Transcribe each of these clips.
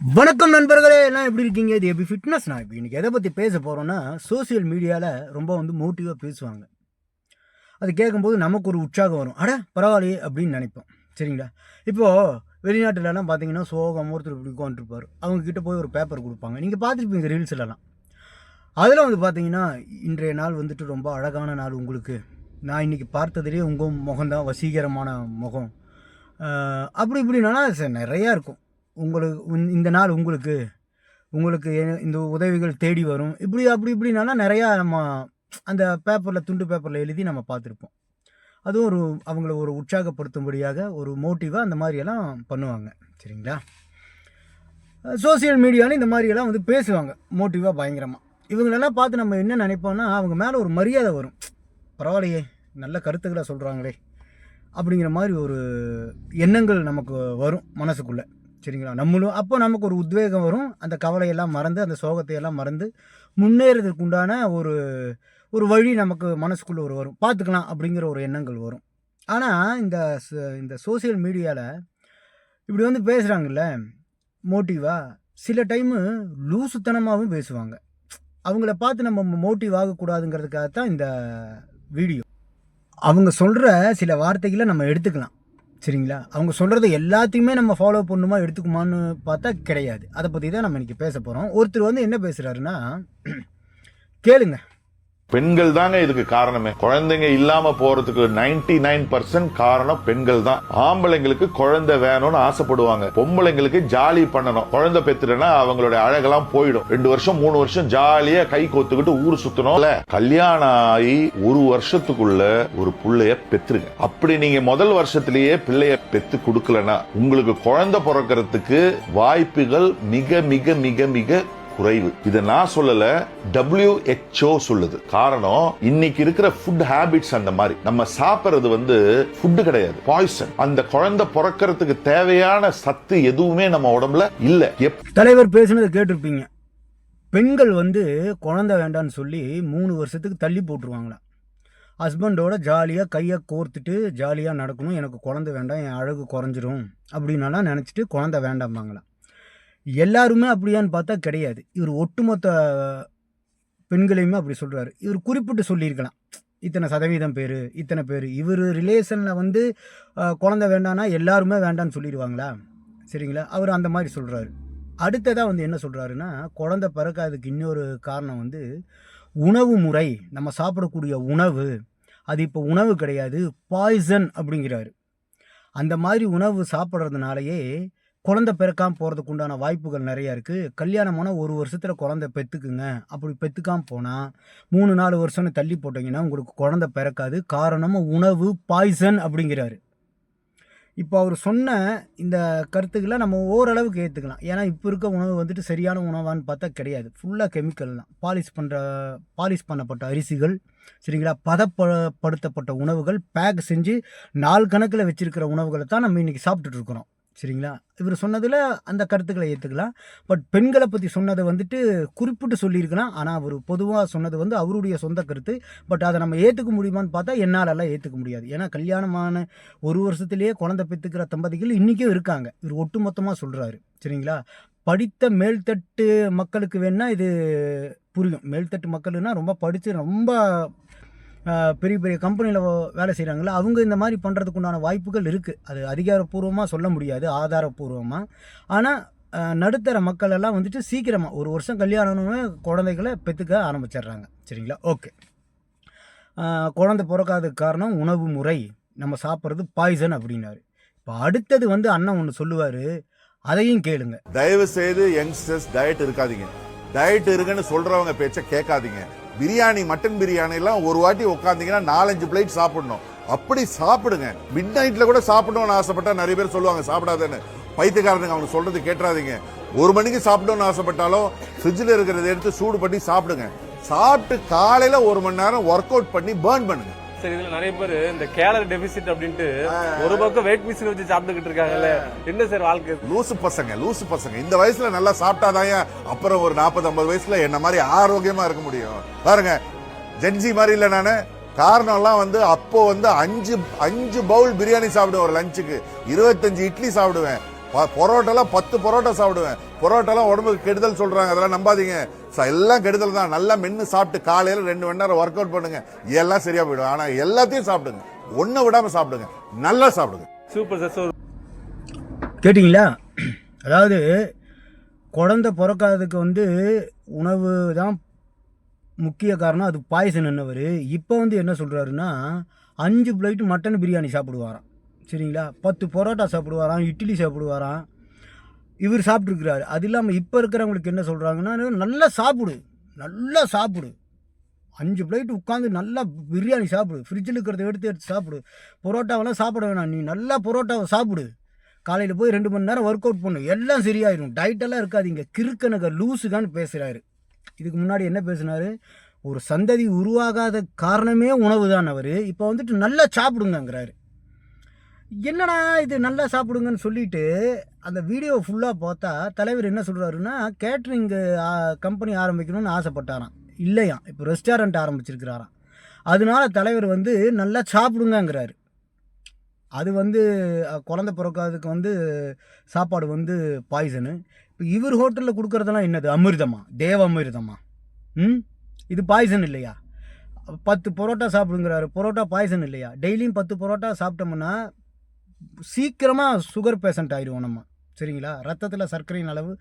வணக்கம் நண்பர்களே, எல்லாம் எப்படி இருக்கீங்க? இது எப்படி ஃபிட்னஸ். நான் இப்போ இன்றைக்கி எதை பற்றி பேச போகிறோன்னா, சோசியல் மீடியாவில் ரொம்ப மோட்டிவாக பேசுவாங்க. அது கேட்கும்போது நமக்கு ஒரு உற்சாகம் வரும். அட பரவாயில்லையே அப்படின்னு நினைப்போம். சரிங்களா? இப்போது வெளிநாட்டிலலாம் பார்த்தீங்கன்னா சோகம் ஒருத்தர் இப்படி உட்காந்துருப்பார். அவங்கக்கிட்ட போய் ஒரு பேப்பர் கொடுப்பாங்க. நீங்கள் பார்த்துருப்பீங்க ரீல்ஸ்லலாம். அதில் பார்த்தீங்கன்னா, இன்றைய நாள் ரொம்ப அழகான நாள் உங்களுக்கு. நான் இன்றைக்கி பார்த்ததுலேயே உங்கள் முகம்தான் வசீகரமான முகம். அப்படி இப்படின்னா நிறையா இருக்கும். உங்களுக்கு இந்த நாள் உங்களுக்கு இந்த உதவிகள் தேடி வரும். இப்படி அப்படி இப்படின்னா நிறையா நம்ம அந்த பேப்பரில் துண்டு பேப்பரில் எழுதி நம்ம பார்த்துருப்போம். அதுவும் அவங்கள ஒரு உற்சாகப்படுத்தும்படியாக ஒரு மோட்டிவாக அந்த மாதிரியெல்லாம் பண்ணுவாங்க. சரிங்களா? சோசியல் மீடியாவில் இந்த மாதிரியெல்லாம் பேசுவாங்க மோட்டிவாக பயங்கரமாக. இவங்களெல்லாம் பார்த்து நம்ம என்ன நினைப்போம்னா, அவங்க மேலே ஒரு மரியாதை வரும். பரவாயில்லையே, நல்ல கருத்துக்களை சொல்கிறாங்களே அப்படிங்கிற மாதிரி ஒரு எண்ணங்கள் நமக்கு வரும் மனசுக்குள்ளே. சரிங்களா? நம்மளும் அப்போ நமக்கு ஒரு உத்வேகம் வரும். அந்த கவலையெல்லாம் மறந்து, அந்த சோகத்தையெல்லாம் மறந்து முன்னேறதுக்கு உண்டான ஒரு வழி நமக்கு மனசுக்குள்ளே வரும். பார்த்துக்கலாம் அப்படிங்கிற ஒரு எண்ணங்கள் வரும். ஆனால் இந்த சோசியல் மீடியாவில் இப்படி பேசுகிறாங்கல்ல மோட்டிவாக, சில டைமு லூசுத்தனமாகவும் பேசுவாங்க. அவங்கள பார்த்து நம்ம மோட்டிவ் ஆகக்கூடாதுங்கிறதுக்காகத்தான் இந்த வீடியோ. அவங்க சொல்கிற சில வார்த்தைகளை நம்ம எடுத்துக்கலாம். சரிங்களா? அவங்க சொல்கிறது எல்லாத்தையுமே நம்ம ஃபாலோ பண்ணுமா எடுத்துக்குமான்னு பார்த்தா கிடையாது. அதை பற்றி தான் நம்ம இன்றைக்கி பேச போகிறோம். ஒருத்தர் என்ன பேசுகிறாருன்னா, கேளுங்க. பெண்கள் தாங்க இதுக்கு காரணமே. குழந்தைங்க இல்லாம போறதுக்கு 99% காரணம் பெண்கள் தான். ஆம்பளைங்களுக்கு குழந்தை வேணும்னு ஆசைப்படுவாங்க, பொம்பளைங்களுக்கு ஜாலி பண்ணணும். குழந்தை பெத்துட்டா அவங்களுடைய அழகெல்லாம் போயிடும். 2 வருஷம் 3 வருஷம் ஜாலியா கை கோத்துக்கிட்டு ஊர் சுத்தணும்ல. கல்யாணம் ஆகி 1 வருஷத்துக்குள்ள ஒரு புள்ளைய பெத்துருங்க. அப்படி நீங்க முதல் வருஷத்திலேயே பிள்ளைய பெத்து கொடுக்கலன்னா உங்களுக்கு குழந்தை பிறக்கிறதுக்கு வாய்ப்புகள் மிக மிக மிக மிக குறைவு. இதை நான் சொல்லல, WHO சொல்லுது. காரணம், இன்னைக்கு இருக்கிற ஃபுட் ஹேபிட்ஸ் அந்த மாதிரி. நம்ம சாப்பிடுறது ஃபுட் கிடையாது, பாய்சன். அந்த குழந்தை பிறக்கிறதுக்கு தேவையான சத்து எதுவுமே நம்ம உடம்புல இல்ல. தலைவர் பேசுனதை கேட்டிருப்பீங்க. பெண்கள் குழந்தை வேண்டான்னு சொல்லி 3 வருஷத்துக்கு தள்ளி போட்டுருவாங்களாம். ஹஸ்பண்டோட ஜாலியாக கையை கோர்த்துட்டு ஜாலியாக நடக்கணும், எனக்கு குழந்தை வேண்டாம், என் அழகு குறைஞ்சிரும் அப்படின்னாலாம் நினச்சிட்டு குழந்தை வேண்டாம்பாங்களாம். எல்லாருமே அப்படியான்னு பார்த்தா கிடையாது. இவர் ஒட்டுமொத்த பெண்களையுமே அப்படி சொல்கிறாரு. இவர் குறிப்பிட்டு சொல்லியிருக்கலாம், இத்தனை சதவீதம் பேர், இத்தனை பேர். இவர் ரிலேஷனில் குழந்தை வேண்டான்னா எல்லாருமே வேண்டான்னு சொல்லிடுவாங்களா? சரிங்களா? அவர் அந்த மாதிரி சொல்கிறாரு. அடுத்ததாக என்ன சொல்கிறாருன்னா, குழந்தை பிறக்காததுக்கு இன்னொரு காரணம் உணவு முறை. நம்ம சாப்பிடக்கூடிய உணவு, அது இப்போ உணவு கிடையாது, பாய்சன் அப்படிங்கிறாரு. அந்த மாதிரி உணவு சாப்பிட்றதுனாலயே குழந்தை பிறக்காமல் போகிறதுக்கு உண்டான வாய்ப்புகள் நிறையா இருக்குது. கல்யாணமான 1 வருஷத்தில் குழந்தை பெற்றுக்குங்க. அப்படி பெற்றுக்காமல் போனால் 3-4 வருஷம்னு தள்ளி போட்டிங்கன்னா உங்களுக்கு குழந்தை பிறக்காது. காரணம் உணவு பாய்சன் அப்படிங்கிறாரு. இப்போ அவர் சொன்ன இந்த கருத்துக்களை நம்ம ஓரளவுக்கு ஏற்றுக்கலாம். ஏன்னா இப்போ இருக்க உணவு சரியான உணவான்னு பார்த்தா கிடையாது. ஃபுல்லாக கெமிக்கல் தான். பாலிஷ் பண்ணப்பட்ட அரிசிகள், சரிங்களா, பதப்படுத்தப்பட்ட உணவுகள், பேக் செஞ்சு நாள் கணக்கில் வச்சுருக்கிற உணவுகளை தான் நம்ம இன்றைக்கி சாப்பிட்டுட்டு இருக்கிறோம். சரிங்களா? இவர் சொன்னதில் அந்த கருத்துக்களை ஏற்றுக்கலாம். பட் பெண்களை பற்றி சொன்னதை குறிப்பிட்டு சொல்லியிருக்கலாம். ஆனால் அவர் பொதுவாக சொன்னது அவருடைய சொந்த கருத்து. பட் அதை நம்ம ஏற்றுக்க முடியுமான்னு பார்த்தா என்னாலெல்லாம் ஏற்றுக்க முடியாது. ஏன்னா கல்யாணமான 1 வருஷத்துலேயே குழந்தை பெற்றுக்கிற தம்பதிகள் இன்றைக்கும் இருக்காங்க. இவர் ஒட்டுமொத்தமாக சொல்கிறாரு. சரிங்களா? படித்த மேல்தட்டு மக்களுக்கு வேணால் இது புரியும். மேல்தட்டு மக்கள்னா ரொம்ப படித்து ரொம்ப பெரிய பெரிய கம்பெனியில் வேலை செய்கிறாங்களா, அவங்க இந்த மாதிரி பண்ணுறதுக்கு உண்டான வாய்ப்புகள் இருக்குது. அது அதிகாரப்பூர்வமாக சொல்ல முடியாது, ஆதாரப்பூர்வமாக. ஆனால் நடுத்தர மக்கள் எல்லாம் சீக்கிரமாக 1 வருஷம் கல்யாணம்னு குழந்தைகளை பெற்றுக்க ஆரம்பிச்சிடுறாங்க. சரிங்களா? ஓகே. குழந்தை பிறக்காததுக்கு காரணம் உணவு முறை, நம்ம சாப்பிட்றது பாய்சன் அப்படின்னாரு. இப்போ அடுத்தது அண்ணன் ஒன்று சொல்லுவார், அதையும் கேளுங்க. தயவு செய்து யங்ஸ்டர்ஸ் டயட் இருக்காதீங்க. டயட் இருக்குன்னு சொல்றவங்க பேச்ச கேட்காதீங்க. பிரியாணி, மட்டன் பிரியாணி எல்லாம் ஒரு வாட்டி உட்காந்தீங்கன்னா 4-5 பிளேட் சாப்பிடணும். அப்படி சாப்பிடுங்க. மிட் நைட்ல கூட சாப்பிடணும்னு ஆசைப்பட்டா நிறைய பேர் சொல்லுவாங்க சாப்பிடாதேன்னு. பைத்தியக்காரனுங்க அவங்க சொல்றது கேட்டுறாதீங்க. 1 மணிக்கு சாப்பிடணும்னு ஆசைப்பட்டாலும் ஃப்ரிட்ஜில் இருக்கிறத எடுத்து சூடு பண்ணி சாப்பிடுங்க. சாப்பிட்டு காலையில 1 மணி நேரம் ஒர்க் அவுட் பண்ணி பர்ன் பண்ணுங்க. சரி, இதுல நிறைய பேர் இந்த கேலரி டெபிசிட் அப்படின்ட்டு ஒரு பக்கம் வெயிட் மிஷின் வச்சு சாப்பிட்டுக்கிட்டு இருக்காங்கல்ல, என்ன சார் வாழ்க்கை? லூசு பசங்க இந்த வயசுல நல்லா சாப்பிட்டாதான் அப்புறம் ஒரு 40-50 வயசுல என்ன மாதிரி ஆரோக்கியமா இருக்க முடியும். பாருங்க, ஜென்சி மாதிரி இல்ல நானு. காரணம் எல்லாம் அப்போ 5 பவுல் பிரியாணி சாப்பிடுவேன் ஒரு லஞ்சுக்கு, 25 இட்லி சாப்பிடுவேன், பரோட்டாலாம் 10 பரோட்டா சாப்பிடுவேன். பரோட்டாலாம் உடம்புக்கு கெடுதல் சொல்றாங்க, அதெல்லாம் நம்பாதீங்க. எல்லாம் கெடுதல் தான். நல்லா மென்னு சாப்பிட்டு காலையில 2 மணி நேரம் ஒர்க் அவுட் பண்ணுங்க, எல்லாம் சரியா போயிடும். ஆனா எல்லாத்தையும் சாப்பிடுங்க, ஒண்ணு விடாம சாப்பிடுங்க, நல்லா சாப்பிடுங்க. Super sir. கேட்டிங்களா? அதாவது குழந்தை பிறக்காததுக்கு வந்து உணவு தான் முக்கிய காரணம், அது பாய்சன் என்னவர். இப்போ வந்து என்ன சொல்கிறாருன்னா 5 பிளேட்டு மட்டன் பிரியாணி சாப்பிடுவாராம். சரிங்களா? 10 பரோட்டா சாப்பிடுவாராம், இட்லி சாப்பிடுவாராம். இவர் சாப்பிட்ருக்கிறாரு. அது இல்லாமல் இப்போ இருக்கிறவங்களுக்கு என்ன சொல்கிறாங்கன்னா, நல்லா சாப்பிடு, நல்லா சாப்பிடு, 5 பிளேட் உட்காந்து நல்லா பிரியாணி சாப்பிடு, ஃப்ரிட்ஜில் இருக்கிறத எடுத்து சாப்பிடு, பரோட்டாவெல்லாம் சாப்பிட வேணாம், நீ நல்லா பரோட்டாவை சாப்பிடு, காலையில் போய் 2 மணி நேரம் ஒர்க் அவுட் பண்ணு, எல்லாம் சரியாயிடும், டயட்டெல்லாம் இருக்காதீங்க, கிறுக்கனுங்க லூஸுகான்னு பேசுகிறாரு. இதுக்கு முன்னாடி என்ன பேசினார்? ஒரு சந்ததி உருவாகாத காரணமே உணவு தான் அவர். இப்போ வந்துட்டு நல்லா சாப்பிடுங்கங்கிறாரு. என்னடா இது நல்லா சாப்பிடுங்கன்னு சொல்லிட்டு அந்த வீடியோ ஃபுல்லாக பார்த்தா தலைவர் என்ன சொல்கிறாருன்னா, கேட்ரிங்கு கம்பெனி ஆரம்பிக்கணும்னு ஆசைப்பட்டாராம். இல்லையா, இப்போ ரெஸ்டாரண்ட் ஆரம்பிச்சிருக்கிறாராம். அதனால தலைவர் வந்து நல்லா சாப்பிடுங்கங்கிறாரு. அது வந்து குழந்தை பிறக்காததுக்கு வந்து சாப்பாடு வந்து பாய்சனு. இப்போ இவர் ஹோட்டலில் கொடுக்குறதெல்லாம் என்னது, அமிர்தமா, தேவ அமிர்தமா? இது பாய்சன் இல்லையா? 10 பரோட்டா சாப்பிடுங்கிறாரு, பரோட்டா பாய்சன் இல்லையா? டெய்லியும் 10 பரோட்டா சாப்பிட்டோம்னா சீக்கிரமாக சுகர் பேஷண்ட் ஆகிடுவோம் நம்ம. சரிங்களா? ரத்தத்தில் சர்க்கரையின் அளவு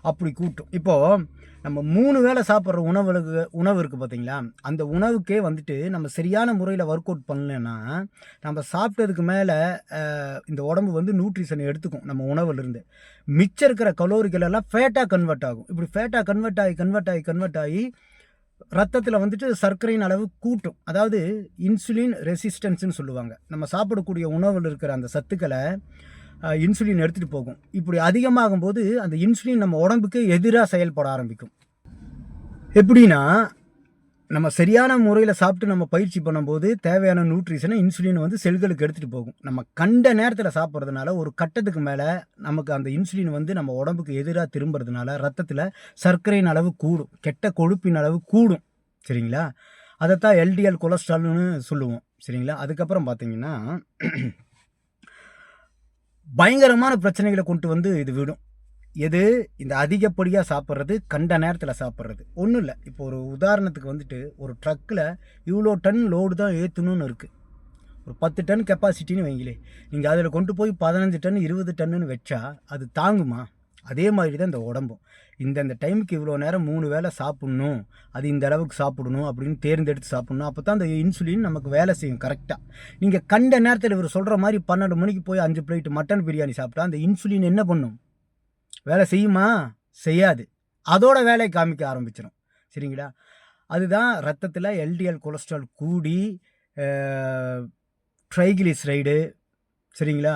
அப்படி கூட்டும். இப்போது நம்ம 3 வேளை சாப்பிட்ற உணவு இருக்குது பார்த்தீங்களா, அந்த உணவுக்கே வந்துட்டு நம்ம சரியான முறையில் ஒர்க் அவுட் பண்ணலைன்னா நம்ம சாப்பிட்டதுக்கு மேலே இந்த உடம்பு வந்து நியூட்ரிஷன் எடுத்துக்கும் நம்ம உணவுலேருந்து. மிச்சம் இருக்கிற கலோரிகள் எல்லாம் ஃபேட்டாக கன்வெர்ட் ஆகும். இப்படி ஃபேட்டாக கன்வெர்ட் ஆகி ரத்தத்தில் வந்துட்டு சர்க்கரையின் அளவு கூட்டும். அதாவது இன்சுலின் ரெசிஸ்டன்ஸ்னு சொல்லுவாங்க. நம்ம சாப்பிடக்கூடிய உணவில் இருக்கிற அந்த சத்துக்களை இன்சுலின் எடுத்துகிட்டு போகும். இப்படி அதிகமாகும் போது அந்த இன்சுலின் நம்ம உடம்புக்கு எதிராக செயல்பட ஆரம்பிக்கும். எப்படின்னா, நம்ம சரியான முறையில் சாப்பிட்டு நம்ம பயிற்சி பண்ணும்போது தேவையான நியூட்ரிஷனை இன்சுலின் வந்து செல்களுக்கு எடுத்துகிட்டு போகும். நம்ம கண்ட நேரத்தில் சாப்பிட்றதுனால ஒரு கட்டத்துக்கு மேலே நமக்கு அந்த இன்சுலின் வந்து நம்ம உடம்புக்கு எதிராக திரும்புறதுனால ரத்தத்தில் சர்க்கரையின் அளவு கூடும், கெட்ட கொழுப்பின் அளவு கூடும். சரிங்களா? அதைத்தான் எல்டிஎல் கொலஸ்ட்ரால்னு சொல்லுவோம். சரிங்களா? அதுக்கப்புறம் பார்த்தீங்கன்னா பயங்கரமான பிரச்சனைகளை கொண்டு வந்து இது விடும். எது? இந்த அதிகப்படியாக சாப்பிட்றது, கண்ட நேரத்தில் சாப்பிட்றது. ஒன்றும் இல்லை. இப்போ ஒரு உதாரணத்துக்கு வந்துட்டு ஒரு ட்ரக்கில் இவ்வளோ டன் லோடு தான் ஏற்றணும்னு இருக்குது. ஒரு 10 டன் கெப்பாசிட்டின்னு வைங்களே, நீங்கள் அதில் கொண்டு போய் 15 டன் 20 டன்னுன்னு வச்சா அது தாங்குமா? அதே மாதிரி தான் இந்த உடம்பும். இந்த டைமுக்கு இவ்வளோ நேரம் 3 வேளை சாப்பிட்ணும், அது இந்த அளவுக்கு சாப்பிடணும் அப்படின்னு தேர்ந்தெடுத்து சாப்பிட்ணும். அப்போ தான் அந்த இன்சுலின் நமக்கு வேலை செய்யும் கரெக்டாக. நீங்கள் கண்ட நேரத்தில் இவர் சொல்கிற மாதிரி 12 மணிக்கு போய் 5 பிளேட் மட்டன் பிரியாணி சாப்பிட்டா அந்த இன்சுலின் என்ன பண்ணும்? வேலை செய்யுமா? செய்யாது. அதோட வேலையை காமிக்க ஆரம்பிச்சிடும். சரிங்களா? அதுதான் ரத்தத்தில் எல்டிஎல் கொலஸ்ட்ரால் கூடி ட்ரைகிளிசரைடு, சரிங்களா,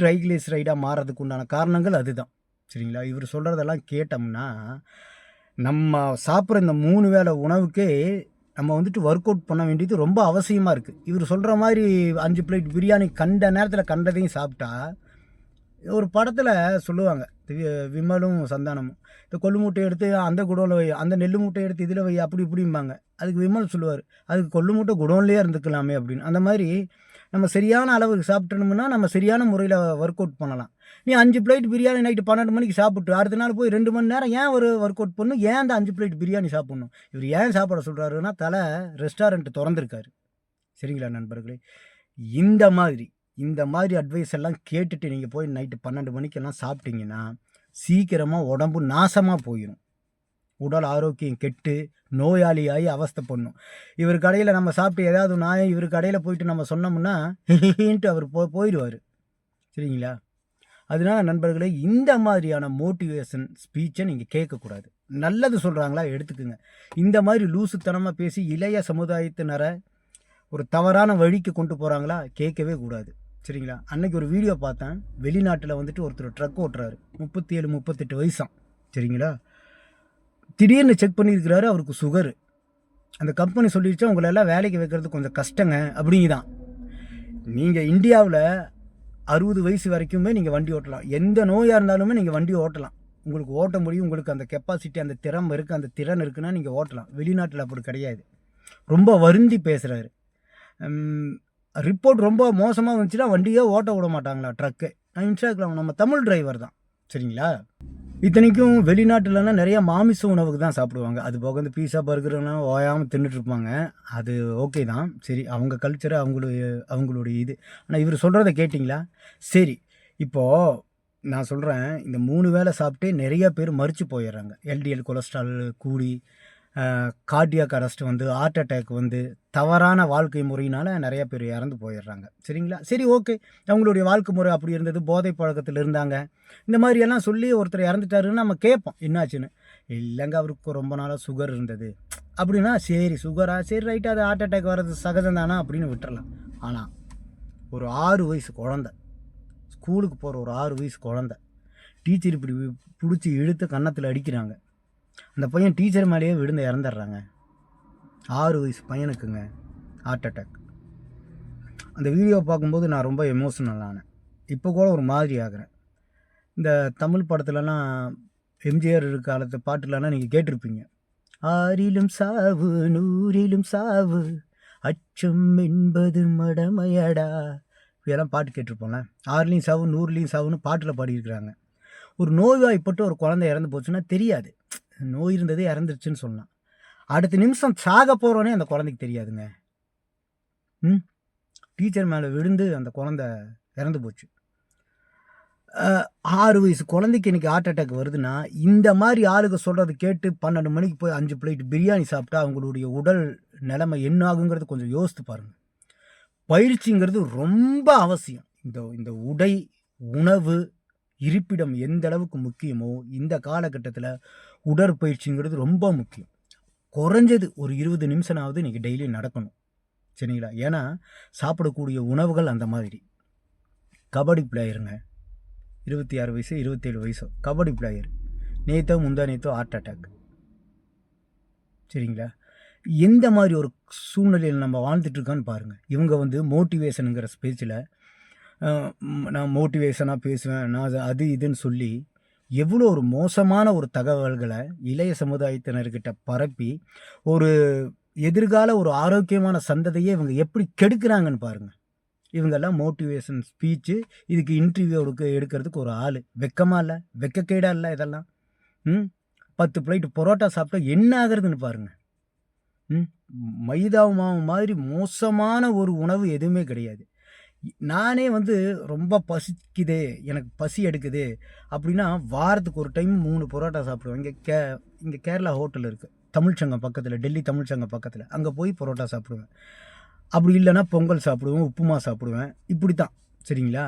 ட்ரைகிளிசரைடாக மாறுறதுக்கு உண்டான காரணங்கள் அதுதான். சரிங்களா? இவர் சொல்கிறதெல்லாம் கேட்டோம்னா நம்ம சாப்பிட்ற இந்த 3 வேளை உணவுக்கே நம்ம வந்துட்டு ஒர்க் அவுட் பண்ண வேண்டியது ரொம்ப அவசியமாக இருக்குது. இவர் சொல்கிற மாதிரி 5 பிளேட் பிரியாணி கண்ட நேரத்தில் கண்டதையும் சாப்பிட்டா, ஒரு படத்தில் சொல்லுவாங்க, விமலும் சந்தானமும், இந்த கொள்ளு மூட்டை எடுத்து அந்த குடோனில் வை, அந்த நெல் மூட்டை எடுத்து இதில் வை, அப்படி இப்படிம்பாங்க. அதுக்கு விமல் சொல்லுவார், அதுக்கு கொள்ளு மூட்டை குடோன்லேயே இருந்துக்கலாமே அப்படின்னு. அந்த மாதிரி நம்ம சரியான அளவுக்கு சாப்பிட்டோம்னா நம்ம சரியான முறையில் ஒர்க் அவுட் பண்ணலாம். நீ 5 பிளேட் பிரியாணி நைட்டு 12 மணிக்கு சாப்பிட்டு அடுத்த நாள் போய் 2 மணி நேரம் ஏன் ஒரு ஒர்க் அவுட் பண்ணணும்? ஏன் அந்த 5 பிளேட் பிரியாணி சாப்பிட்ணும்? இவர் ஏன் சாப்பிட சொல்கிறாருன்னா, ரெஸ்டாரண்ட் திறந்துருக்காரு. சரிங்களா நண்பர்களே? இந்த மாதிரி அட்வைஸ் எல்லாம் கேட்டுட்டு நீங்கள் போய் நைட்டு 12 மணிக்கெல்லாம் சாப்பிட்டீங்கன்னா சீக்கிரமாக உடம்பு நாசமாக போயிடும். உடல் ஆரோக்கியம் கெட்டு நோயாளியாகி அவஸ்தை பண்ணும். இவர் கடையில் நம்ம சாப்பிட்டு ஏதாவது இவர் கடையில் போயிட்டு நம்ம சொன்னோம்னா அவர் போயிடுவார். சரிங்களா? அதனால நண்பர்களே, இந்த மாதிரியான மோட்டிவேஷன் ஸ்பீச்சை நீங்கள் கேட்கக்கூடாது. நல்லது சொல்கிறாங்களா எடுத்துக்குங்க. இந்த மாதிரி லூசுத்தனமாக பேசி இளைய சமுதாயத்தினரை ஒரு தவறான வழிக்கு கொண்டு போகிறாங்களா, கேட்கவே கூடாது. சரிங்களா? அன்னைக்கு ஒரு வீடியோ பார்த்தேன். வெளிநாட்டில் வந்துட்டு ஒருத்தர் ட்ரக் ஓட்டுறாரு, 37-38 வயசாம். சரிங்களா? திடீர்னு செக் பண்ணியிருக்கிறாரு, அவருக்கு சுகரு. அந்த கம்பெனி சொல்லிடுச்சா, உங்களெல்லாம் வேலைக்கு வைக்கிறது கொஞ்சம் கஷ்டங்க அப்படிங்குதான். நீங்கள் இந்தியாவில் 60 வயசு வரைக்குமே நீங்கள் வண்டி ஓட்டலாம். எந்த நோயாக இருந்தாலுமே நீங்கள் வண்டி ஓட்டலாம். உங்களுக்கு ஓட்ட முடியும், உங்களுக்கு அந்த கெப்பாசிட்டி, அந்த திறமை இருக்குது, அந்த திறன் இருக்குன்னா நீங்கள் ஓட்டலாம். வெளிநாட்டில் அப்படி கிடையாது. ரொம்ப வருந்தி பேசுகிறாரு. ரிப்போர்ட் ரொம்ப மோசமாக வந்துச்சுன்னா வண்டியே ஓட்ட விட மாட்டாங்களா ட்ரக்கு. இன்ஸ்டாகிராம் நம்ம தமிழ் டிரைவர் தான். சரிங்களா? இத்தனைக்கும் வெளிநாட்டுலலாம் நிறையா மாமிச உணவுக்கு தான் சாப்பிடுவாங்க. அது போக இந்த பீஸா, பர்கர்லாம் ஓயாமல் தின்னுட்டுருப்பாங்க. அது ஓகே தான். சரி, அவங்க கல்ச்சரு அவங்களுடைய இது. ஆனால் இவர் சொல்கிறத கேட்டிங்களா? சரி, இப்போது நான் சொல்கிறேன், இந்த 3 வேளை சாப்பிட்டே நிறைய பேர் மரிச்சு போயிடுறாங்க. எல்டிஎல் கொலஸ்ட்ரால் கூடி, கார்டியாக் அரெஸ்ட் வந்து, ஹார்ட் அட்டாக் வந்து, தவறான வாழ்க்கை முறையினால் நிறையா பேர் இறந்து போயிடுறாங்க. சரிங்களா? சரி, ஓகே, அவங்களுடைய வாழ்க்கை முறை அப்படி இருந்தது, போதை பழக்கத்தில் இருந்தாங்க, இந்த மாதிரியெல்லாம் சொல்லி ஒருத்தர் இறந்துட்டாருன்னு நம்ம கேட்போம் என்னாச்சுன்னு. இல்லைங்க, அவருக்கு ரொம்ப நாளாக சுகர் இருந்தது அப்படின்னா, சரி சுகரா, சரி ரைட்டு, அது ஹார்ட் அட்டாக் வர்றது சகஜம் தானா அப்படின்னு விட்டுறலாம். ஆனால் ஒரு 6 வயசு குழந்த, ஸ்கூலுக்கு போகிற ஒரு 6 வயசு குழந்த, டீச்சர் இப்படி பிடிச்சி இழுத்து கன்னத்தில் அடிக்கிறாங்க. அந்த பையன் டீச்சர் மேலேயே விழுந்து இறந்துடுறாங்க. 6 வயசு பையனுக்குங்க ஹார்ட் அட்டாக். அந்த வீடியோ பார்க்கும்போது நான் ரொம்ப எமோஷனல் ஆனேன். இப்போ கூட ஒரு மாதிரி ஆகிறேன். இந்த தமிழ் படத்துலலாம் எம்ஜிஆர் காலத்து பாட்டுலலாம் நீங்கள் கேட்டிருப்பீங்க. ஆறிலும் சாவு நூறிலும் சாவு அச்சம் என்பது மடமையடா, இதெல்லாம் பாட்டு கேட்டிருப்போம்ல. 6லையும் சாவு 100லையும் சாவுன்னு பாட்டில் பாடியிருக்கிறாங்க. ஒரு நோய்வாய்ப்பட்டு ஒரு குழந்தை இறந்து போச்சுன்னா தெரியாது, நோய் இருந்தது இறந்துருச்சுன்னு சொல்லலாம். அடுத்த நிமிஷம் சாக போகிறோன்னே அந்த குழந்தைக்கு தெரியாதுங்க. டீச்சர் மேலே விழுந்து அந்த குழந்தை இறந்து போச்சு. 6 வயசு குழந்தைக்கு இன்றைக்கி ஹார்ட் அட்டாக் வருதுன்னா, இந்த மாதிரி ஆளுங்க சொல்கிறத கேட்டு 12 மணிக்கு போய் 5 பிளேட் பிரியாணி சாப்பிட்டா அவங்களுடைய உடல் நிலைமை என்ன ஆகுங்கிறது கொஞ்சம் யோசித்து பாருங்கள். பயிற்சிங்கிறது ரொம்ப அவசியம். இந்த உடை, உணவு, இருப்பிடம் எந்த அளவுக்கு முக்கியமோ இந்த காலகட்டத்தில் உடற்பயிற்சிங்கிறது ரொம்ப முக்கியம். குறைஞ்சது ஒரு 20 நிமிஷமாவது நீங்கள் டெய்லி நடக்கணும். சரிங்களா? ஏன்னா சாப்பிடக்கூடிய உணவுகள் அந்த மாதிரி. கபடி பிளேயருங்க, 26 வயசு 27 வயசு கபடி பிளேயர், நேற்றோ முந்தா நேற்றோ ஹார்ட் அட்டாக். சரிங்களா? எந்த மாதிரி ஒரு சூழ்நிலையில் நம்ம வாழ்ந்துட்டுருக்கான்னு பாருங்கள். இவங்க வந்து மோட்டிவேஷனுங்கிற ஸ்பேஸில் நான் மோட்டிவேஷனாக பேசுவேன், நான் அது இதுன்னு சொல்லி எவ்வளோ ஒரு மோசமான ஒரு தகவல்களை இளைய சமுதாயத்தினர்கிட்ட பரப்பி ஒரு எதிர்கால ஒரு ஆரோக்கியமான சந்ததியை இவங்க எப்படி கெடுக்கிறாங்கன்னு பாருங்கள். இவங்கெல்லாம் மோட்டிவேஷன் ஸ்பீச்சு, இதுக்கு இன்டர்வியூ எடுக்கிறதுக்கு ஒரு ஆள். வெக்கமாக இல்லை, வெக்கக்கேடாக இல்லை இதெல்லாம்? 10 பிளேட் பரோட்டா சாப்பிட்டா என்ன ஆகுறதுன்னு பாருங்கள். மைதா மாவு மாதிரி மோசமான ஒரு உணவு எதுவுமே கிடையாது. நானே வந்து ரொம்ப பசிக்குது, எனக்கு பசி எடுக்குது அப்படின்னா வாரத்துக்கு ஒரு டைம் 3 பரோட்டா சாப்பிடுவேன். இங்கே கேரளா ஹோட்டல் இருக்குது தமிழ்ச்சங்கம் பக்கத்தில், டெல்லி தமிழ்ச்சங்கம் பக்கத்தில், அங்கே போய் பரோட்டா சாப்பிடுவேன். அப்படி இல்லைன்னா பொங்கல் சாப்பிடுவேன், உப்புமா சாப்பிடுவேன், இப்படி தான். சரிங்களா?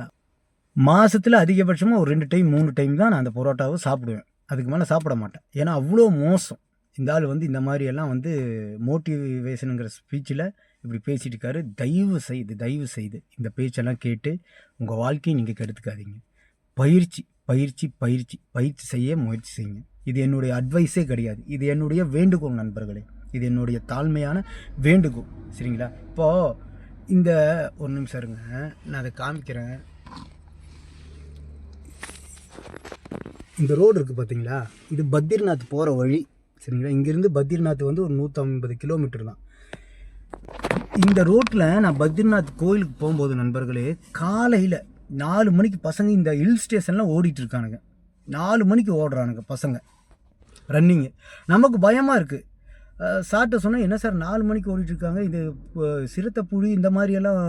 மாதத்தில் அதிகபட்சமாக ஒரு 2 டைம் 3 டைம் தான் நான் அந்த பரோட்டாவை சாப்பிடுவேன். அதுக்கு மேலே சாப்பிட மாட்டேன். ஏன்னா அவ்வளோ மோசம். இந்த ஆள் வந்து இந்த மாதிரியெல்லாம் வந்து மோட்டிவேஷனுங்கிற ஸ்பீச்சில் இப்படி பேசிட்டு இருக்காரு. தயவு செய்து இந்த பேச்செல்லாம் கேட்டு உங்கள் வாழ்க்கையை நீங்கள் கெடுத்துக்காதீங்க. பயிற்சி செய்ய முயற்சி செய்யுங்க. இது என்னுடைய அட்வைஸே கிடையாது, இது என்னுடைய வேண்டுகோள் நண்பர்களே, இது என்னுடைய தாழ்மையான வேண்டுகோள். சரிங்களா? இப்போது இந்த ஒரு நிமிஷம் இருங்க, நான் அதை காமிக்கிறேன். இந்த ரோடு இருக்குது பார்த்தீங்களா, இது பத்ரிநாத் போகிற வழி. சரிங்களா? இங்கேருந்து பத்ரிநாத் வந்து ஒரு 150 கிலோமீட்டர் தான். இந்த ரோட்டில் நான் பத்ரிநாத் கோயிலுக்கு போகும்போது நண்பர்களே, காலையில் 4 மணிக்கு பசங்க இந்த ஹில் ஸ்டேஷன்லாம் ஓடிட்டு இருக்கானுங்க. 4 மணிக்கு ஓடுறானுங்க பசங்க ரன்னிங்கு. நமக்கு பயமாக இருக்குது. சார்ட்ட சொன்னால், என்ன சார் 4 மணிக்கு ஓடிட்டுருக்காங்க, இது சிறுத்தை புலி இந்த மாதிரியெல்லாம்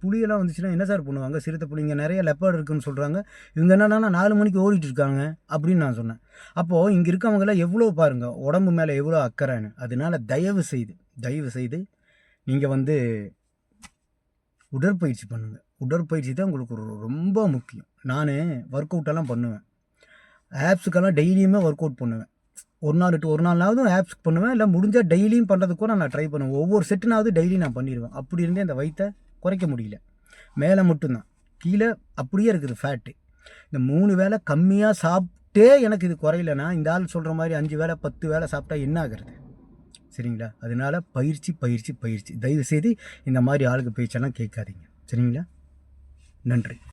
புலியெல்லாம் வந்துச்சுன்னா என்ன சார் பண்ணுவாங்க, சிறுத்தை புலி இங்கே நிறைய லெப்பர்டு இருக்குன்னு சொல்கிறாங்க, இவங்க என்னன்னா 4 மணிக்கு ஓடிட்டு இருக்காங்க அப்படின்னு நான் சொன்னேன். அப்போது இங்கே இருக்கவங்களாம் எவ்வளோ பாருங்கள் உடம்பு மேலே எவ்வளோ அக்கறைன்னு. அதனால் தயவு செய்து நீங்கள் வந்து உடற்பயிற்சி பண்ணுங்கள். உடற்பயிற்சி தான் உங்களுக்கு ரொம்ப முக்கியம். நான் ஒர்க் அவுட்டெல்லாம் பண்ணுவேன், ஆப்ஸுக்கெல்லாம் டெய்லியுமே ஒர்க் அவுட் பண்ணுவேன். ஒரு நாள் விட்டு ஒரு நாளாவது ஆப்ஸ் பண்ணுவேன், இல்லை முடிஞ்சால் டெய்லியும் பண்ணுறதுக்கு கூட நான் ட்ரை பண்ணுவேன். ஒவ்வொரு செட்டுனாவது டெய்லி நான் பண்ணிடுவேன். அப்படி இருந்தே அந்த வயிற்றை குறைக்க முடியல, மேலே மட்டும்தான், கீழே அப்படியே இருக்குது ஃபேட்டு. இந்த 3 வேளை கம்மியாக சாப்பிட்டே எனக்கு இது குறையலன்னா, இந்த ஆள் சொல்கிற மாதிரி 5 வேளை 10 வேளை சாப்பிட்டா என்ன ஆகுறது? சரிங்களா? அதனால் பயிற்சி தயவுசெய்து இந்த மாதிரி ஆளுக்கு பேச்செல்லாம் கேட்காதீங்க. சரிங்களா? நன்றி.